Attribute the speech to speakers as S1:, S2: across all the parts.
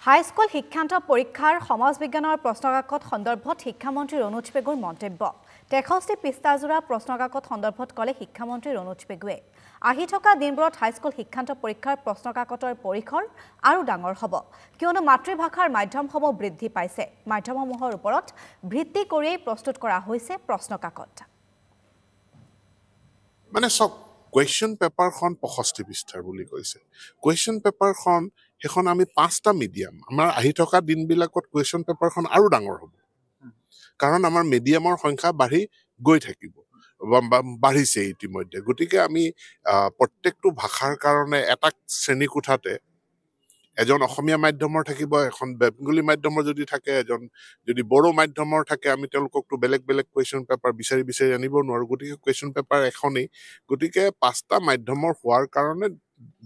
S1: high school শিক্ষান্ত পৰীক্ষাৰ সমাজ বিজ্ঞানৰ প্ৰশ্নকাকত সন্দৰ্ভত শিক্ষামন্ত্ৰী ৰণোজ পেগুৰ মন্তব্য 63 পৃষ্ঠাজোৰা প্ৰশ্নকাকত সন্দৰ্ভত কলে শিক্ষামন্ত্ৰী ৰণোজ পেগুৱে আহি থকা দিনবোৰত হাইস্কুল শিক্ষান্ত পৰীক্ষাৰ প্ৰশ্নকাকতৰ পৰিসৰ আৰু ডাঙৰ হ'ব কিয়নো মাতৃভাষাৰ মাধ্যমসমূহ বৃদ্ধি পাইছে মাধ্যমসমূহৰ ওপৰত ভিত্তি কৰি প্ৰস্তুত কৰা হৈছে প্ৰশ্নকাকত
S2: মানে সব কুৱেশ্যন পেপাৰখন 65 পৃষ্ঠাৰ বুলি কৈছে কুৱেশ্যন পেপাৰখন হেখন আমি 5টা মিডিয়াম আমাৰ আহি থকা দিনবিলাকত কুৱেশ্যন পেপাৰখন আৰু ডাঙৰ হ'ব কাৰণ আমাৰ মিডিয়ামৰ সংখ্যা বাঢ়ি গৈ থাকিব বাঢ়িছে ইতিমধ্যে গতিকে আমি প্ৰত্যেকটো ভাষাৰ কাৰণে এটা শ্ৰেণী কোঠাতে এজন অসমীয়া মাধ্যমৰ থাকিব এখন বেংগলী মাধ্যমৰ যদি থাকে এজন যদি বড়ো মাধ্যমৰ থাকে আমি তেওঁলোককটো বেলেগ বেলেগ কুৱেশ্যন পেপাৰ বিচাৰি আনিব নোৱাৰো গতিকে কুৱেশ্যন পেপাৰ এখনেই গতিকে 5টা মাধ্যমৰ হোৱাৰ কাৰণে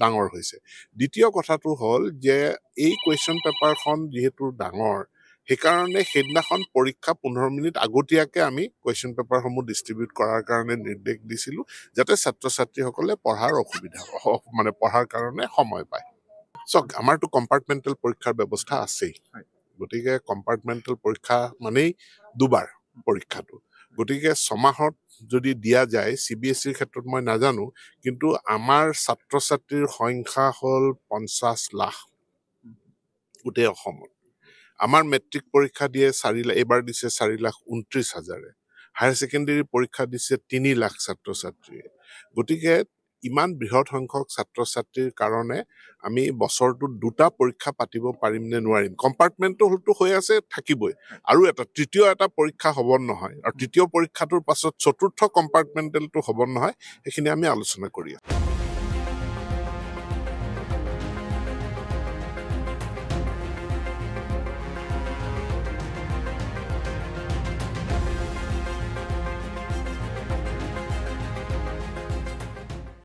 S2: ডাঙৰ হৈছে দ্বিতীয় কথাটো হ'ল যে এই কুৱেশ্যন পেপাৰখন যেহেতু ডাঙৰ সেইকাৰণে সেইদিনাখন পৰীক্ষা 15 মিনিট আগতীয়াকে আমি কুৱেশ্যন পেপাৰসমূহ ডিষ্ট্ৰিবিউট কৰাৰ কাৰণে নিৰ্দেশ দিছিলোঁ যাতে ছাত্ৰ ছাত্ৰীসকলে পঢ়াৰ অসুবিধা মানে পঢ়াৰ কাৰণে সময় পায় সক আমাৰটো কম্পাৰ্টমেণ্টেল পৰীক্ষাৰ ব্যৱস্থা আছেই গতিকে কম্পাৰ্টমেণ্টেল পৰীক্ষা মানেই দুবাৰ পৰীক্ষাটো গতিকে ছমাহত যদি দিয়া যায় CBSEৰ ক্ষেত্ৰত মই নাজানো কিন্তু আমাৰ ছাত্ৰ ছাত্ৰীৰ সংখ্যা হ'ল 50 লাখ গোটেই অসমত আমাৰ মেট্ৰিক পৰীক্ষা দিয়ে 4 লাখ এবাৰ দিছে 4,29,000 হায়াৰ সেকেন্ডাৰী পৰীক্ষা দিছে 3 লাখ ছাত্ৰ ছাত্ৰীয়ে গতিকে ইমান বৃহৎ সংখ্যক ছাত্ৰ ছাত্ৰীৰ কাৰণে আমি বছৰটোত দুটা পৰীক্ষা পাতিব পাৰিম নে নোৱাৰিম কম্পাৰ্টমেণ্টটো হলটো হৈ আছে থাকিবই আৰু এটা তৃতীয় এটা পৰীক্ষা হ'ব নহয় আৰু তৃতীয় পৰীক্ষাটোৰ পাছত চতুৰ্থ কম্পাৰ্টমেণ্টেলটো হ'ব নহয় সেইখিনি আমি আলোচনা কৰি আছো